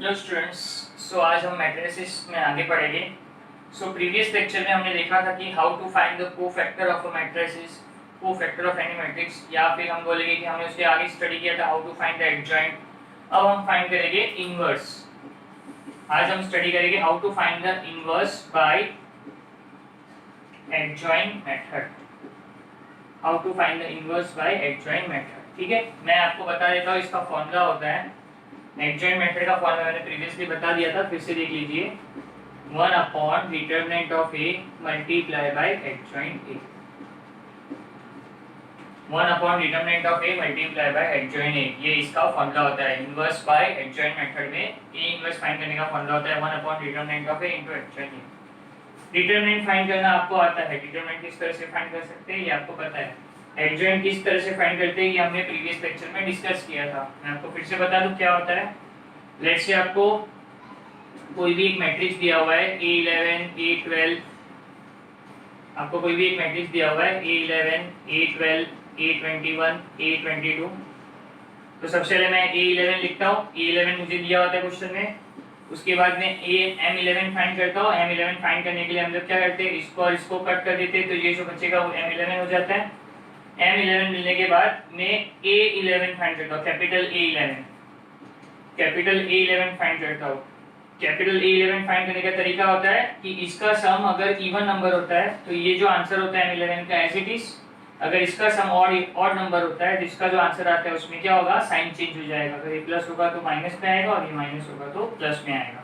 Hello students. सो आज हम matrices में आगे पढ़ेंगे। प्रीवियस लेक्चर में हमने देखा था कि how to find the cofactor of a matrices, cofactor of any matrix, या फिर हम बोलेंगे कि हमने उसके आगे स्टडी किया था how to find the adjoint. अब हम फाइंड करेंगे इनवर्स। आज हम स्टडी करेंगे how to find the inverse by adjoint method. How to find the inverse by adjoint method. ठीक है, मैं आपको बता देता हूँ इसका फॉर्मूला होता है। एडजॉइंट मेथड का फॉर्मूला मैंने प्रीवियसली बता दिया था, फिर से देख लीजिए। 1 upon determinant of A multiply by adjoint A. 1 upon determinant of A multiply by adjoint A, ये इसका फॉर्मूला होता है। इनवर्स बाय एडजॉइंट मेथड में ए इनवर्स फाइंड करने का फॉर्मूला होता है 1 upon determinant of A into adjoint A. Determinant find करना आपको आता है। डिटरमिनेंट किस तरह से फाइंड कर सकते हैं ये आपको पता है। एडजॉइंट किस तरह से फाइंड करते हैं ये हमने प्रीवियस लेक्चर में डिस्कस किया था। मैं आपको फिर से बता दूं क्या होता है। लेट्स से आपको कोई भी एक मैट्रिक्स दिया हुआ है A11 A12, आपको कोई भी एक मैट्रिक्स दिया हुआ है A11 A12 A21 A22। तो सबसे पहले मैं A11 लिखता हूँ। A11 मुझे दिया होता है क्वेश्चन में। उसके बाद में M11 फाइंड करता हूँ। M11 फाइंड करने के लिए हम लोग क्या करते हैं, इसको और इसको कट कर देते हैं, तो ये जो बचेगा वो M11 हो जाता है। M11 मिलने के बाद मैं A11 फाइंड करता हूँ, कैपिटल A11 फाइंड करता हूँ। कैपिटल A11 फाइंड करने का तरीका होता है कि इसका सम अगर इवन नंबर होता है तो ये जो आंसर होता है M11 का एज इट इज। अगर इसका सम ऑड नंबर होता है तो इसका जो आंसर आता है उसमें क्या होगा, साइन चेंज हो जाएगा। अगर ये प्लस होगा तो माइनस में आएगा और ये माइनस होगा तो प्लस में आएगा।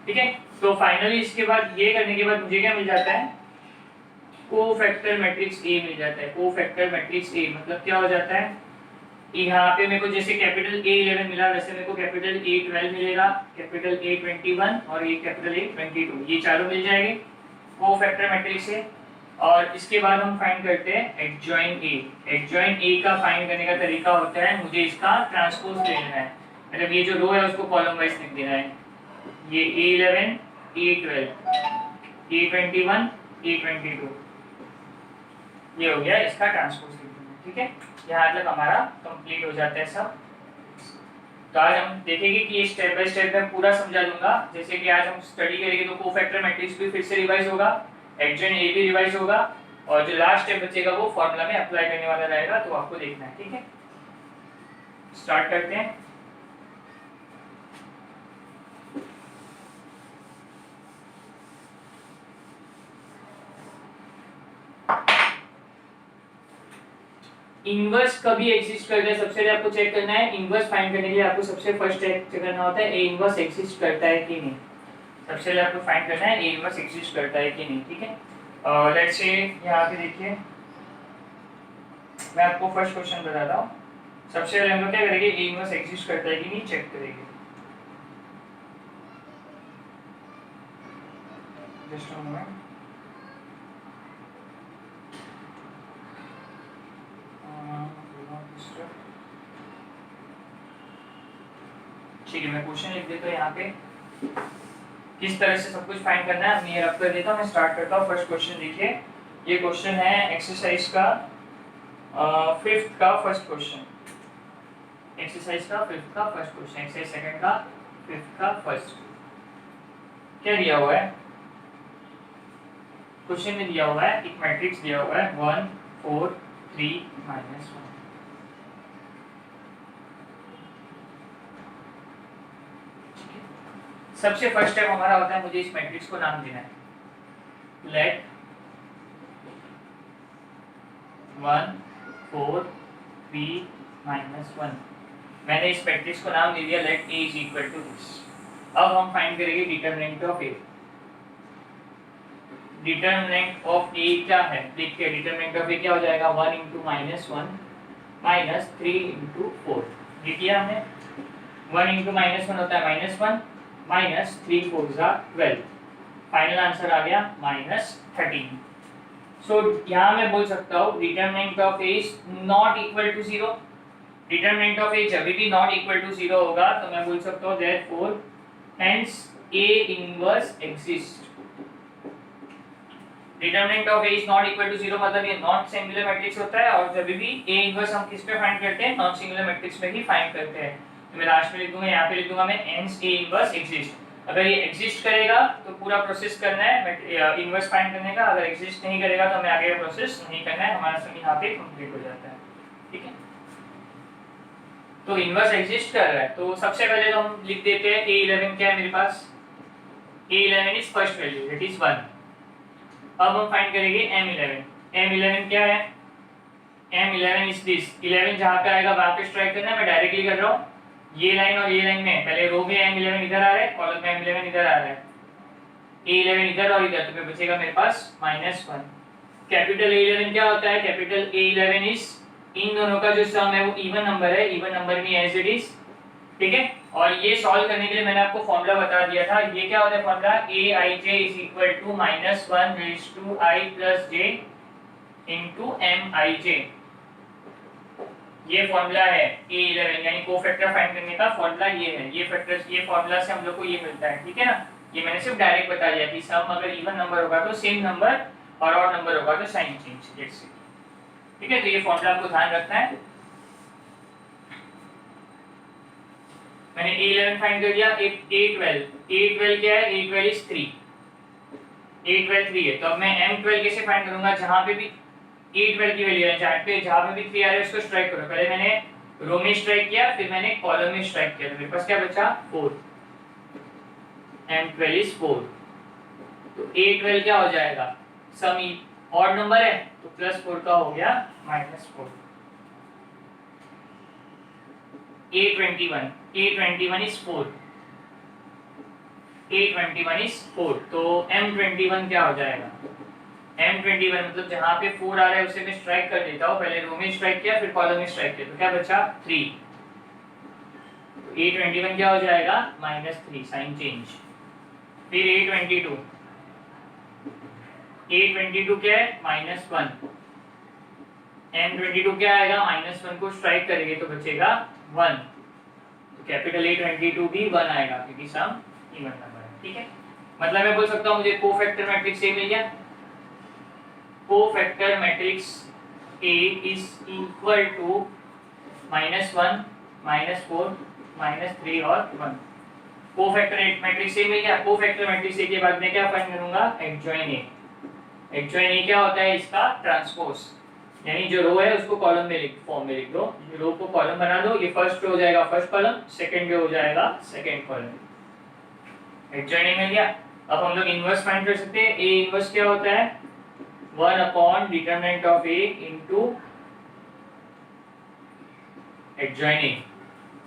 ठीक है, तो फाइनली इसके बाद ये करने के बाद मुझे क्या मिल जाता है, कोफैक्टर मैट्रिक्स ए मिल जाता है। कोफैक्टर मैट्रिक्स ए मतलब क्या हो जाता है, यहाँ पे मेरे को जैसे कैपिटल A11 मिला वैसे मेरे को कैपिटल A12 मिलेगा, कैपिटल A21 और ये कैपिटल A22, ये चारों मिल जाएंगे कोफैक्टर मैट्रिक्स से। और इसके बाद हम फाइंड करते हैं एडजॉइंट ए। एडजॉइंट ए का फाइंड करने का तरीका होता है, मुझे इसका ट्रांसपोज ले लेना है। मतलब ये जो रो है उसको कॉलम वाइज लिख देना है। ये A11 A12 A21 A22, ये हो गया इसका ट्रांसपोज लिख देना। ठीक है, यहाँ तक हमारा कंप्लीट हो जाता है सब। तो आज हम देखेंगे कि ये स्टेप बाय स्टेप मैं पूरा समझा दूंगा। जैसे कि आज हम स्टडी करेंगे तो कोफैक्टर मैट्रिक्स भी फिर से रिवाइज होगा, एडजॉइंट ए भी रिवाइज होगा, और जो लास्ट स्टेप बचेगा वो फॉर्मूला में अप्लाई करने वाला रहेगा, तो आपको देखना है। ठीक है, स्टार्ट करते हैं। इनवर्स कभी एग्जिस्ट करता है, सबसे पहले आपको चेक करना है। इनवर्स फाइंड करने के लिए आपको सबसे फर्स्ट चेक करना होता है ए इनवर्स एग्जिस्ट करता है कि नहीं। सबसे पहले आपको फाइंड करना है ए इनवर्स एग्जिस्ट करता है कि नहीं। ठीक है, लेट्स से यहाँ पे देखिए, मैं आपको फर्स्ट क्वेश्चन बताता हूँ। सबसे पहले हम लोग क्या करेंगे, ए इनवर्स एग्जिस्ट करता है कि नहीं चेक करेंगे। Just a moment. ठीक है, मैं क्वेश्चन लिख देता हूँ यहाँ पे, किस तरह से सब कुछ फाइंड करना है मैं ये रब कर देता हूँ। मैं स्टार्ट करता हूँ। फर्स्ट क्वेश्चन देखिए, ये क्वेश्चन है एक्सरसाइज का 5th का फर्स्ट क्वेश्चन। एक्सरसाइज का 5th का फर्स्ट क्वेश्चन, एक्सरसाइज सेकंड का 5th का फर्स्ट। क्या दिया हुआ है क्वेश्चन में, दिया हुआ है एक मैट्रिक्स दिया हुआ है 1 4 3 -1। सबसे फर्स्ट स्टेप हमारा होता है, मुझे इस मैट्रिक्स को नाम देना है। लेट 1 4 3 -1। मैंने इस मैट्रिक्स को नाम दे दिया let A is equal to this. अब हम फाइंड करेंगे determinant of A। Determinant of A क्या है, देखिए डिटरमिनेंट ऑफ A क्या हो जाएगा, 1 × -1 -3 × 4। ये किया हमने। 1 × -1 होता है -1 -3 4 12। फाइनल आंसर आ गया -13। सो यहाँ मैं बोल सकता हूँ determinant of A is not equal to 0। Determinant of A जब भी नॉट इक्वल टू 0 होगा तो मैं बोल सकता हूँ therefore hence A inverse exist. Determinant of A is not equal to 0 मतलब ये नॉन सिंगुलर मैट्रिक्स होता है, और जब भी A इनवर्स हम किस पे फाइंड करते हैं, नॉन सिंगुलर मैट्रिक्स में ही फाइंड करते हैं। तो मैं लास्ट में लिख दूंगा, यहाँ पे लिख दूंगा मैं हेंस ए इनवर्स एग्जिस्ट। अगर ये एग्जिस्ट करेगा तो पूरा प्रोसेस करना है इनवर्स फाइंड करने का, अगर एग्जिस्ट नहीं करेगा तो हमें आगे का प्रोसेस नहीं करना है, हमारा सम यहाँ पे कंप्लीट हो जाता है। ठीक है, तो इनवर्स एग्जिस्ट कर रहा है तो सबसे पहले तो हम लिख देते हैं A11 क्या है मेरे पास, A11 is first value that is 1। अब हम फाइंड करेंगे M11। M11 क्या है, M11 इज दिस, 11 जहाँ पे आएगा वहाँ पे स्ट्राइक करना है। मैं डायरेक्टली कर रहा हूँ, ये लाइन और ये लाइन में पहले रो में M11 इधर आ रहा है, कॉलम में M11 इधर आ रहा है, A11 इधर और इधर, तो फिर बचेगा मेरे पास -1। कैपिटल A11 क्या होता है, कैपिटल A11 इज इन दोनों का जो सम है वो इवन नंबर है, इवन नंबर में एज इट इज। ठीक है, और ये सॉल्व करने के लिए मैंने आपको फॉर्मूला बता दिया था, ये क्या होता है formula, Aij is equal to -1 raise to I plus j into Mij। ये फॉर्मूला है A11 यानी कोफैक्टर फाइंड करने का फॉर्मूला ये है, ये फैक्टर्स, ये फॉर्मूला से हम लोग को ये मिलता है। ठीक है ना, ये मैंने सिर्फ डायरेक्ट बता दिया कि सम अगर इवन नंबर होगा तो सेम नंबर और ऑड नंबर होगा तो साइन चेंज, लेट्स सी। ठीक है, तो ये फॉर्मूला आपको ध्यान रखना है। मैंने A11 फाइंड कर दिया, A12 क्या है, A12 इज 3, A12 3 है, तो अब मैं M12 कैसे फाइंड करूंगा, जहां पे भी A12 की वैल्यू है, जहां पे भी 3 आ रहा है उसको स्ट्राइक करो। पहले मैंने रो में स्ट्राइक किया, फिर मैंने कॉलम में स्ट्राइक किया, तो मेरे पास क्या बचा 4, M12 इज 4। तो A12 क्या हो जाएगा, सम ऑड नंबर है तो +4 का हो गया -4। A21 इज 4, A21 इज 4, तो M21 क्या हो जाएगा, M21 मतलब जहां पे 4 आ रहा है उसे मैं स्ट्राइक कर देता हूँ, पहले रो में स्ट्राइक किया फिर कॉलम में स्ट्राइक किया, तो क्या बचा 3। तो A21 क्या हो जाएगा -3 साइन चेंज। फिर A22 क्या है -1, M22 क्या आएगा -1 को स्ट्राइक करेंगे तो बचेगा 1, तो कैपिटल A22 भी 1 आएगा क्योंकि सम इवन नंबर है। ठीक है, मतलब मैं बोल सकता हूँ मुझे कोफैक्टर मैट्रिक्स A मिल गया, cofactor matrix A is equal to -1 -4 -3 और 1। कोफैक्टर मैट्रिक्स A मिल गया। कोफैक्टर मैट्रिक्स A के बाद मैं क्या फाइंड करूंगा, एडजॉइन A। एडजॉइन A क्या होता है, इसका ट्रांसपोज, यानी जो रो है उसको कॉलम में फॉर्म में लिख दो, रो को कॉलम बना दो, ये फर्स्ट रो हो जाएगा फर्स्ट कॉलम, सेकंड रो हो जाएगा सेकंड कॉलम। एडजॉइन A मिल गया। अब हम लोग इनवर्स फाइंड कर सकते हैं। A इनवर्स क्या होता है, 1 upon determinant of A into adjoin A।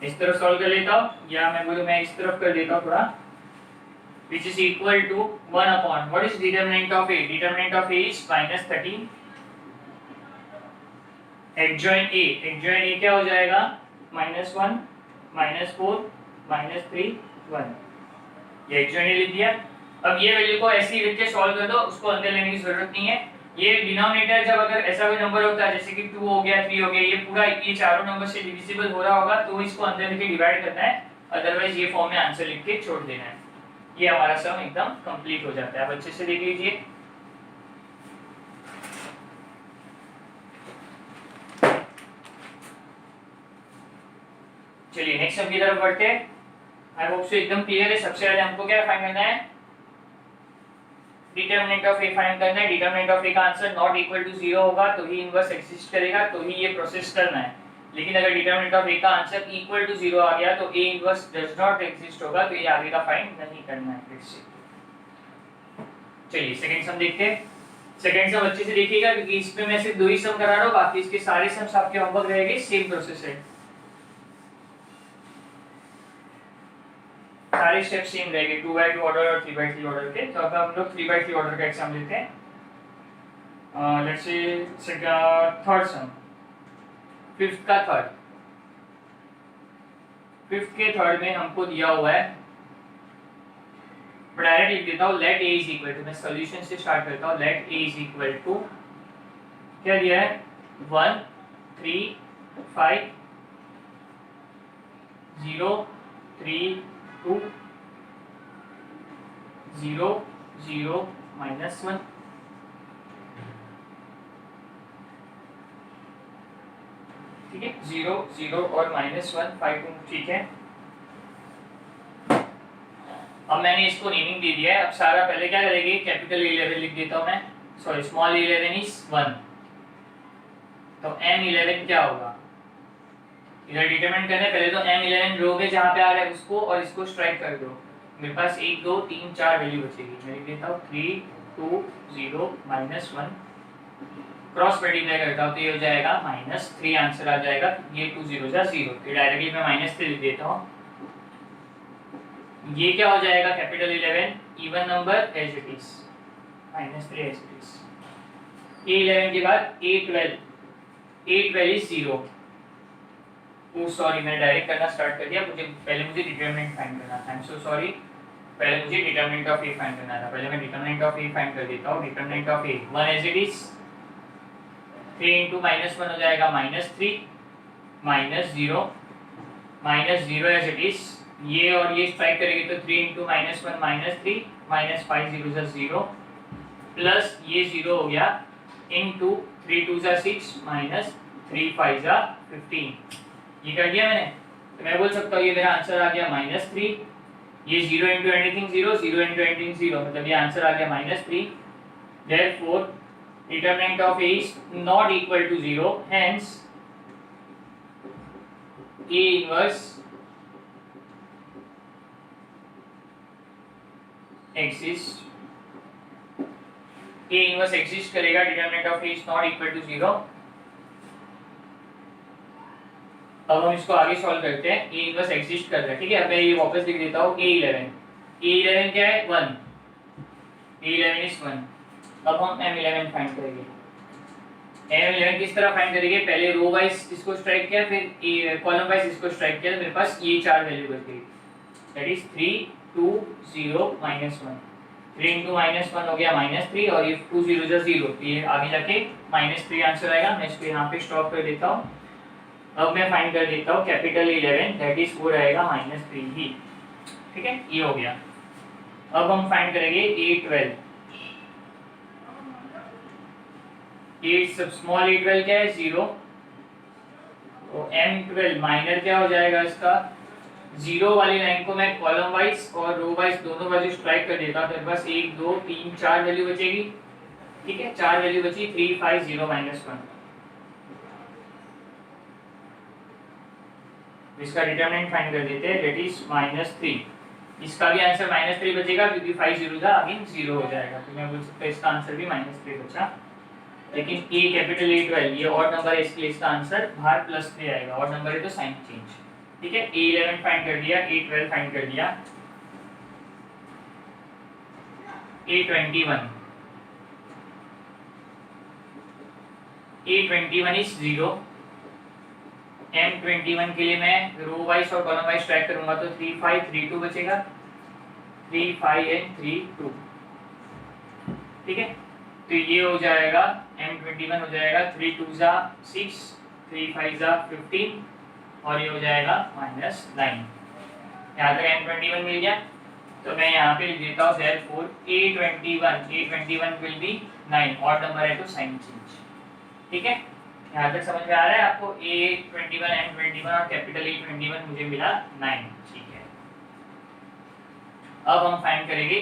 इस तरफ सॉल्व कर लेता हूँ, या मैं बोलूँ मैं इस तरफ कर देता हूँ थोड़ा, which is equal to 1 upon what is determinant of A? Determinant of A is -13। adjoin A क्या हो जाएगा, -1 -4 -3 1। ये adjoin A लिख दिया। अब ये वैल्यू को ऐसे ही लिख के सॉल्व कर दो, उसको अंदर लेने की जरूरत नहीं है। ये डिनोमिनेटर जब अगर ऐसा कोई नंबर होता है जैसे कि 2 हो गया 3 हो गया, ये पूरा ये चारों नंबर से डिविजिबल हो रहा होगा तो इसको अंदर लेके डिवाइड करना है, अदरवाइज ये फॉर्म में आंसर लिख के छोड़ देना है। ये हमारा सम एकदम कंप्लीट हो जाता है। अब अच्छे से देख लीजिए, चलिए नेक्स्ट सम की तरफ बढ़ते हैं। आई होप सो एकदम क्लियर है। सबसे पहले हमको क्या फाइंड करना है, डिटरमिनेंट ऑफ ए फाइंड करना है। डिटरमिनेंट ऑफ ए का आंसर नॉट इक्वल टू 0 होगा तो ही इनवर्स एग्जिस्ट करेगा, तो ही ये प्रोसेस करना है। लेकिन अगर डिटरमिनेंट ऑफ ए का आंसर इक्वल टू 0 आ गया तो A inverse does not exist होगा, तो ये आगे का फाइंड नहीं करना है फिर से। चलिए सेकंड सम देखते हैं। सेकंड सम अच्छे से देखिएगा क्योंकि इसमें मैं सिर्फ 2 ही सम करा रहा हूं, बाकी इसके सारे सम्स आपके होमवर्क रहेंगे, सेम प्रोसेस है, सारे स्टेप सेम रहेंगे 2x2 ऑर्डर और 3x3 ऑर्डर के। तो अब हम लोग 3x3 ऑर्डर का एग्जाम लेते हैं। Let's say third sum, fifth का थर्ड, फिफ्थ के थर्ड में हमको दिया हुआ है, डायरेक्ट लिख देता हूँ let a is equal to, मैं सॉल्यूशन से स्टार्ट करता हूँ। Let a is equal to क्या दिया है, 1 3 5 0 3 2 0 0 -1। ठीक है, 0 0 और -1 5 2, ठीक है। अब मैंने इसको नेमिंग दे दिया है। अब सारा पहले क्या करेंगे, कैपिटल 11 लिख देता हूँ मैं, सॉरी स्मॉल 11 इज 1, तो M11 क्या होगा, इधर डिटरमाइन करना है। पहले तो M11 रो में जहाँ पे आ रहा है उसको और इसको स्ट्राइक कर दो। मेरे पास 1 2 3 4 वैल्यू बचेगी, मैं लिख देता हूँ 3 2 0 -1, क्रॉस मल्टीप्लाई करता हूँ तो ये हो जाएगा -3, आंसर आ जाएगा, ये 2 0 जा 0, तो डायरेक्टली मैं -3 लिख देता हूँ। ये क्या हो जाएगा, capital 11 even number as it is, -3 as it is. A11 के बाद A12 इज 0। ओ सॉरी, मैंने डायरेक्ट करना स्टार्ट कर दिया, पहले मुझे डिटरमिनेंट फाइंड करना था। आई एम सो सॉरी, पहले मुझे डिटरमिनेंट ऑफ A फाइंड करना था। पहले मैं डिटरमिनेंट ऑफ A फाइंड कर देता हूँ। Determinant of A 1 as it is, 3 into -1 हो जाएगा -3, -0 एज इट इज, ये और ये स्ट्राइक करेंगे तो 3 इंटू -1 -3, -5 0 0, प्लस ये 0 हो गया, इंटू 3 2 6, -3 5 15, ये कर दिया मैंने। तो मैं बोल सकता हूँ ये मेरा आंसर आ गया -3, ये 0 इंटू एनीथिंग 0, 0 इंटू एनीथिंग 0, मतलब ये आंसर आ गया -3। Therefore, determinant of A is not equal to 0, hence A inverse exists. A inverse exist करेगा, determinant of A is not equal to 0। अब हम इसको आगे सॉल्व करते हैं। A इनवर्स एग्जिस्ट कर रहा है, ठीक है। अब मैं ये वापस लिख देता हूँ A11 क्या है, 1, A11 इज 1। अब हम M11 फाइंड करेंगे। M11 किस तरह फाइंड करेंगे, पहले रो वाइज इसको स्ट्राइक किया, फिर कॉलम वाइज इसको स्ट्राइक किया, तो मेरे पास ये 4 वैल्यू बच गई, दैट इज 3 2 0 -1। 3 इंटू -1 हो गया -3, और ये 2 0 0, तो ये आगे जाके -3 आंसर आएगा। मैं इसको यहाँ पे स्टॉप कर देता हूँ। अब मैं फाइंड कर देता हूँ कैपिटल 11, दैट इज वो रहेगा -3 ही, ठीक है, ये हो गया। अब हम फाइंड करेंगे A12। स्मॉल A12 क्या है, 0, तो M12 माइनर क्या हो जाएगा इसका, 0 वाली लाइन को मैं कॉलम वाइज और रो वाइज दोनों वैल्यू स्ट्राइक कर देता हूँ, तो बस 1 2 3 4 वैल्यू बचेगी, ठीक है, 4 वैल्यू बची, 3 5 0 -1। इसका डिटरमिनेंट फाइंड कर देते हैं, दैट इज -3। इसका भी आंसर -3 बचेगा, क्योंकि 5 0 था, अगेन 0 हो जाएगा, तो मैं बोल सकता हूँ इसका आंसर भी -3 बचा। लेकिन A कैपिटल A12 ये ऑड नंबर है, इसलिए इसका आंसर बाहर +3 आएगा, ऑड नंबर है तो साइन चेंज, ठीक है। A11 फाइंड कर दिया, A12 फाइंड कर दिया। A21 is 0। M21 के लिए मैं रो वाइज और कॉलम वाइज ट्रैक करूंगा, तो 3 5 3 2 बचेगा, 3 5 and 3 2, ठीक है। तो ये हो जाएगा M21 हो जाएगा 3 2 6, 3 5 15, और ये हो जाएगा -9। यहाँ तक M21 मिल गया, तो मैं यहाँ पे लिख देता हूँ therefore A21 will be 9, odd number है तो साइन चेंज, ठीक है। यहाँ तक समझ में आ रहा है आपको, A21 M21 और कैपिटल A21 मुझे मिला 9, ठीक है। अब हम फाइंड करेंगे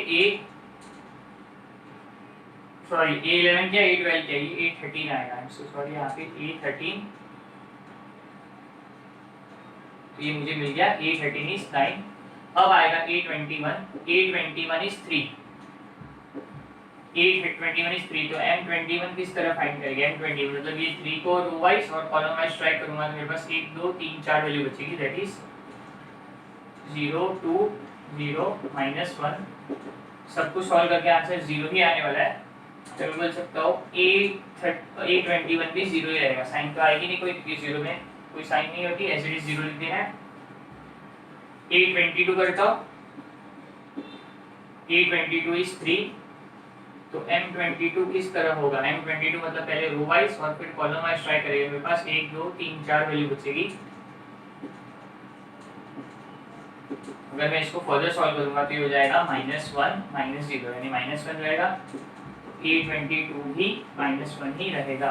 A11 क्या, A12 क्या, ये A13 आएगा, आई एम सो सॉरी, यहाँ पे A13, तो ये मुझे मिल गया, A13 इज 9। अब आएगा A21 इज 3, A21 इज 3, तो M21 किस तरह फाइंड करेंगे, M21 मतलब ये 3 को रो वाइज और कॉलम वाइज ट्राई करूंगा, तो मेरे पास 1 2 3 4 वैल्यू बचेगी, दैट इज 0 2 0 -1। सब कुछ सॉल्व करके आंसर 0 ही आने वाला है, तो मैं बोल सकता हूँ A21 भी 0 ही रहेगा, साइन तो आएगी नहीं कोई, क्योंकि 0 में कोई साइन नहीं होती, ऐसे ही 0 लिख देना है। A22 करता हूँ, A22 इज 3, तो M22 किस तरह होगा, M22 मतलब पहले रो वाइज और फिर कॉलम वाइज ट्राई करेंगे, मेरे पास 1 2 3 4 वैल्यू बचेगी। अगर मैं इसको फर्दर सॉल्व करूंगा तो ये हो जाएगा -1 -0, यानी -1 रहेगा, A22 भी -1 ही रहेगा।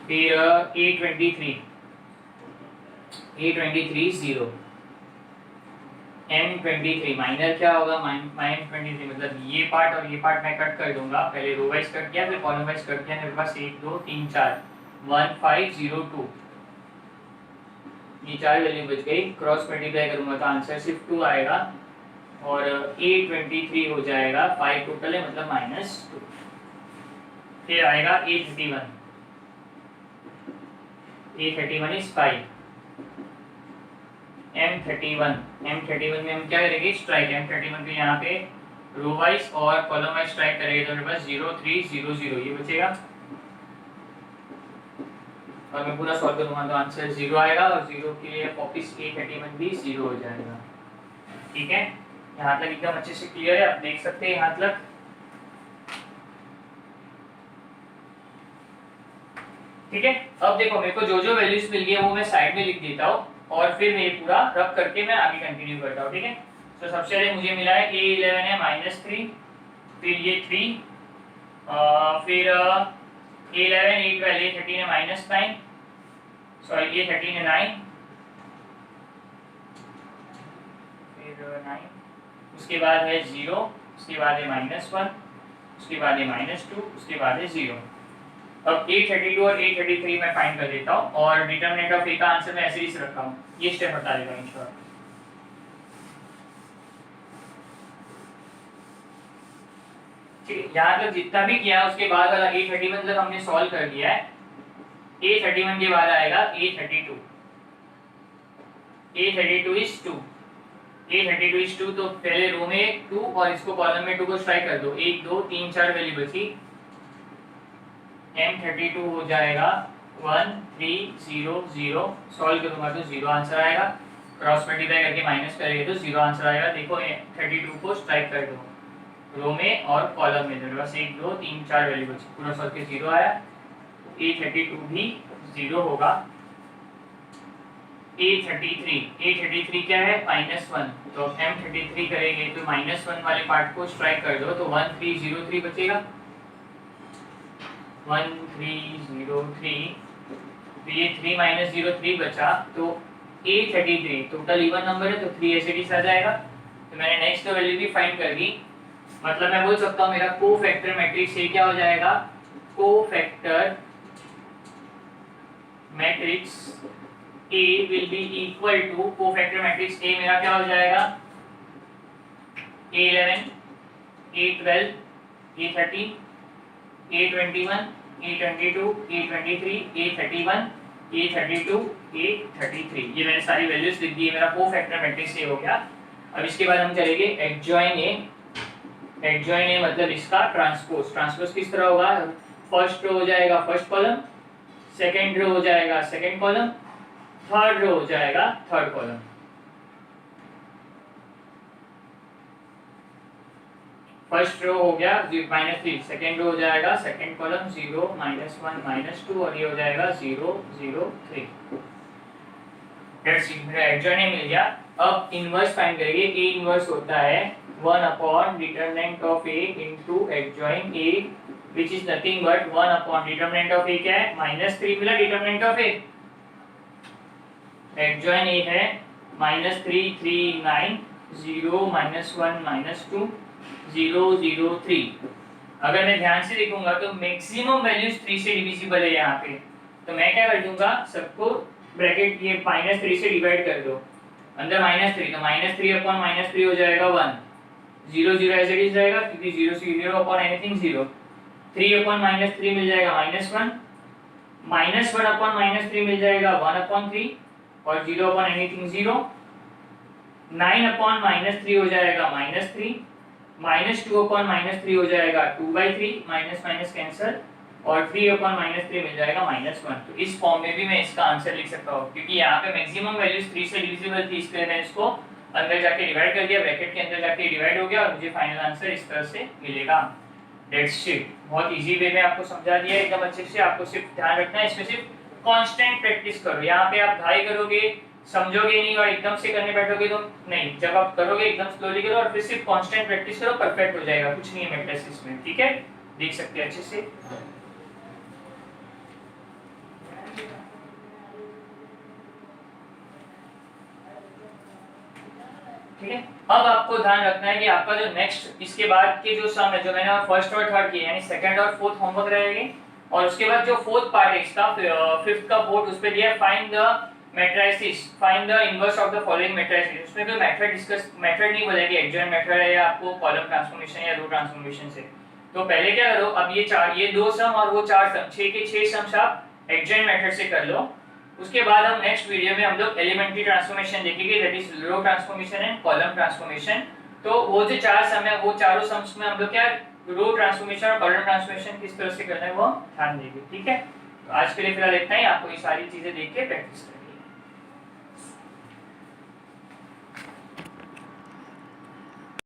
फिर A23 0, M23 माइनर क्या होगा, -23 मतलब ये पार्ट और ये पार्ट मैं कट कर दूंगा, पहले रो वाइज कट किया फिर कॉलम वाइज कट किया, मेरे पास 1 2 3 4 1 5 0 2, ये 4 वैल्यू बच गई, क्रॉस मल्टीप्लाई करूंगा तो आंसर सिर्फ 2 आएगा और A23 हो जाएगा 5 टोटल है मतलब -2। फिर आएगा A31 इज 5, M31 में हम क्या करेंगे, स्ट्राइक M31 के यहाँ पे रो वाइज और कॉलम वाइज स्ट्राइक करेंगे तो मेरे पास 0 3 0 0 ये बचेगा और मैं पूरा सॉल्व करूंगा तो आंसर 0 आएगा और 0 के लिए वापस A31 भी 0 हो जाएगा। ठीक है, यहाँ तक एकदम अच्छे से क्लियर है, आप देख सकते हैं यहाँ तक। ठीक है, अब देखो मेरे को जो जो वैल्यूज मिल गई है वो मैं साइड में लिख देता हूँ और फिर मैं पूरा रब करके मैं आगे कंटिन्यू करता हूँ। ठीक है, तो सबसे पहले मुझे मिला है A11 है -3, फिर ये 3, फिर A11 A12 A13 है -9, सॉरी A13 है 9, फिर 9, उसके बाद है 0, उसके बाद है -1, उसके बाद है -2, उसके बाद है 0। अब A32 और A33 मैं फाइंड कर देता हूँ और डिटरमिनेंट ऑफ A का आंसर मैं ऐसे ही रखा हूँ, ये स्टेप बता देता हूँ इंश्योर। ठीक है, यहाँ तक जितना भी किया उसके बाद वाला A31 तक हमने सॉल्व कर दिया है। A31 के बाद आएगा A32 इज 2, A32 इज 2, तो पहले रो में 2 और इसको कॉलम में 2 को स्ट्राइक कर दो, 1 2 3 4 वैल्यू बची, M32 हो जाएगा 1 3 0 0, सॉल्व करूंगा तो 0 आंसर आएगा, क्रॉस मल्टीप्लाई करके माइनस करेंगे तो 0 आंसर आएगा। देखो 32 को स्ट्राइक कर दो रो में और कॉलम में, मेरे पास 1 2 3 4 वैल्यू बची, पूरा सॉल्व के 0 आया, A32 भी 0 होगा। A33 क्या है, -1, तो M33 करेंगे तो -1 वाले पार्ट को स्ट्राइक कर दो तो 1 3 0 3 बचेगा, 1 3 0 3, तो ये 3 -0 3 बचा, तो A33 टोटल इवन नंबर है तो 3 ऐसे आ जाएगा। तो मैंने नेक्स्ट वैल्यू भी फाइंड कर दी, मतलब मैं बोल सकता हूँ मेरा कोफैक्टर मैट्रिक्स A क्या हो जाएगा, cofactor matrix A will be equal to, cofactor matrix A मेरा क्या हो जाएगा, A11 A12 A13 A21 A22 A23 A31 A32 A33, ये मैंने सारी वैल्यूज लिख दी है, मेरा कोफैक्टर मैट्रिक्स A हो गया। अब इसके बाद हम चलेंगे एडजॉइन A मतलब इसका ट्रांसपोज किस तरह होगा, फर्स्ट रो हो जाएगा फर्स्ट कॉलम, सेकंड रो हो जाएगा सेकंड कॉलम, थर्ड रो हो जाएगा थर्ड कॉलम। फर्स्ट रो हो गया -3, सेकंड रो हो जाएगा सेकंड कॉलम 0 -1 -2 और ये हो जाएगा 0 0 3। दैट्स इट, मेरा एडजॉइन मिल गया। अब इनवर्स फाइंड करेंगे। A इनवर्स होता है 1 upon determinant of A into adjoin A, which is nothing but 1 upon determinant of A क्या है, -3 मिला determinant of A, adjoin A है -3 3 9 0 -1 -2 0 0 3। अगर मैं ध्यान से देखूंगा तो मैक्सिमम वैल्यूज 3 से डिविजिबल है यहाँ पे, तो मैं क्या कर दूंगा, सबको ब्रैकेट ये -3 से डिवाइड कर दो, अंदर -3 तो -3 अपॉन -3 हो जाएगा 1, 0 0 ऐसे ही रहेगा क्योंकि 0 से 0 अपॉन एनीथिंग 0, 3 अपॉन -3 मिल जाएगा -1, -1 अपॉन -3 मिल जाएगा 1 अपॉन 3 और 0 अपॉन एनीथिंग 0, 9 अपॉन -3 हो जाएगा -3, -2 अपॉन -3 हो जाएगा 2/3, माइनस माइनस कैंसिल और 3 अपॉन -3 मिल जाएगा -1। तो इस फॉर्म में भी मैं इसका आंसर लिख सकता हूँ क्योंकि यहाँ पे मैक्सिमम वैल्यूज 3 से डिविजिबल थी, इसलिए मैं इसको अंदर जाके डिवाइड कर दिया, ब्रैकेट के अंदर जाके डिवाइड हो गया और मुझे फाइनल आंसर इस तरह से मिलेगा। दैट्स इट, बहुत इजी वे में आपको समझा दिया है एकदम अच्छे से। आपको सिर्फ ध्यान रखना है इसमें सिर्फ कांस्टेंट प्रैक्टिस करो, यहाँ पे आप ढाई करोगे समझोगे नहीं और एकदम से करने बैठोगे तो नहीं, जब आप करोगे एकदम स्लोली करो और फिर सिर्फ कांस्टेंट प्रैक्टिस करो, परफेक्ट हो जाएगा, कुछ नहीं है मैट्रिक्स इसमें। ठीक है, देख सकते हैं अच्छे से। ठीक है। अब आपको ध्यान रखना है कि आपका जो नेक्स्ट इसके बाद के जो सम है, जो मैंने फर्स्ट और थर्ड किए यानी सेकंड और फोर्थ होमवर्क रहेगी, और उसके बाद जो फोर्थ पार्ट है इसका, फिफ्थ का फोर्थ, उस पे दिया है find the matrices, find the inverse of the following matrices. उसमें कोई मेथड डिस्कस, मेथड नहीं बोला कि एडजॉइंट मेथड है या आपको कॉलम ट्रांसफॉर्मेशन या रो ट्रांसफॉर्मेशन से। तो पहले क्या करो, अब ये दो सम और वो चार सम, 6 के 6 सम्स आप एडजॉइंट मेथड से कर लो। उसके बाद हम नेक्स्ट वीडियो में हम लोग एलिमेंट्री ट्रांसफॉर्मेशन देखेंगे, that is row transformation and column transformation. तो वो जो चार सम है वो चारों सम्स में हम लोग क्या रो ट्रांसफॉर्मेशन और कॉलम ट्रांसफॉर्मेशन किस तरह से करना है वो ध्यान देंगे। ठीक है, तो आज के लिए फिलहाल इतना ही। आपको ये सारी चीजें देख के प्रैक्टिस करें।